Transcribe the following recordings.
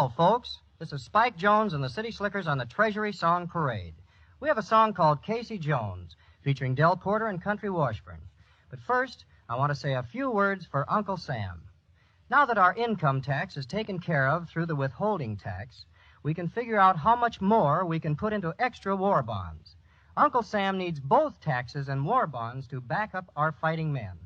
Hello, folks. This is Spike Jones and the City Slickers on the Treasury Song Parade. We have a song called Casey Jones, featuring Del Porter and Country Washburn. But first, I want to say a few words for Uncle Sam. Now that our income tax is taken care of through the withholding tax, we can figure out how much more we can put into extra war bonds. Uncle Sam needs both taxes and war bonds to back up our fighting men.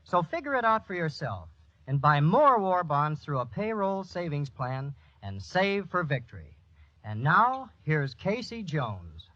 So figure it out for yourself and buy more war bonds through a payroll savings plan and save for victory. And now, here's Casey Jones.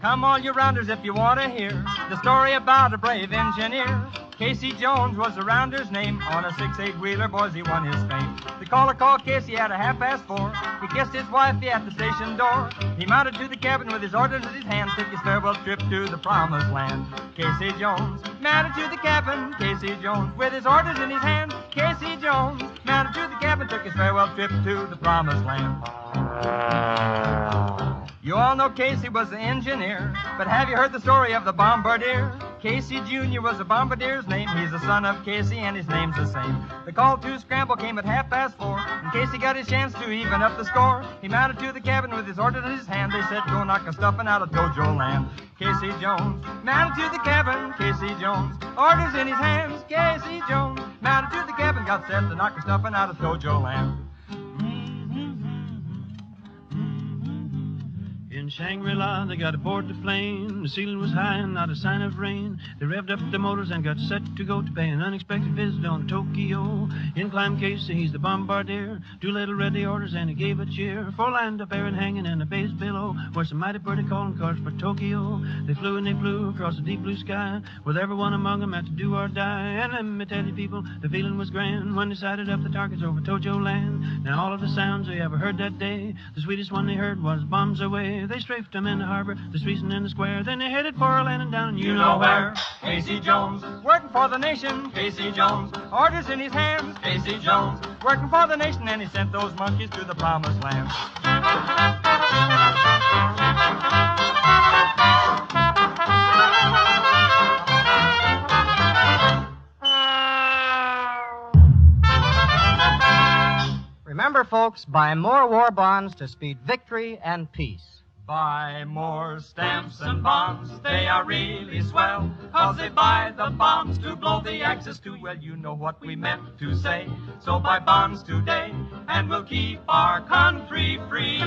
Come all you rounders if you want to hear the story about a brave engineer. Casey Jones was the rounder's name. On a 6-8 wheeler, boys, he won his fame. The caller called Casey at 4:30. He kissed his wifey at the station door. He mounted to the cabin with his orders in his hand, took his farewell trip to the promised land. Casey Jones mounted to the cabin. Casey Jones with his orders in his hand. Casey Jones mounted to the cabin, took his farewell trip to the promised land. You all know Casey was the engineer, but have you heard the story of the bombardier? Casey Jr. was the bombardier's name. He's the son of Casey, and his name's the same. The call to scramble came at 4:30, and Casey got his chance to even up the score. He mounted to the cabin with his orders in his hand. They said, go knock a stuffing out of Tojo land. Casey Jones mounted to the cabin. Casey Jones, orders in his hands. Casey Jones mounted to the cabin, got set to knock a stuffing out of Tojo land. In Shangri-La, they got aboard the plane. The ceiling was high and not a sign of rain. They revved up the motors and got set to go to pay an unexpected visit on Tokyo. In climbed Casey, he's the bombardier. Doolitle read the orders and he gave a cheer. For land up air and hanging in the bays below, where some mighty birdie calling cars for Tokyo. They flew and they flew across the deep blue sky, with everyone among them had to do or die. And let me tell you people, the feeling was grand when they sighted up the targets over Tojo land. Now all of the sounds they ever heard that day, the sweetest one they heard was bombs away. They strafed them in the harbor, the streets and in the square. Then they headed for a landing down you know where. Casey Jones, working for the nation. Casey Jones, orders in his hands. Casey Jones, working for the nation, and he sent those monkeys to the promised land. Remember, folks, buy more war bonds to speed victory and peace. Buy more stamps and bonds, they are really swell, 'cause they buy the bombs to blow the Axis too. Well, you know what we meant to say, so buy bonds today, and we'll keep our country free.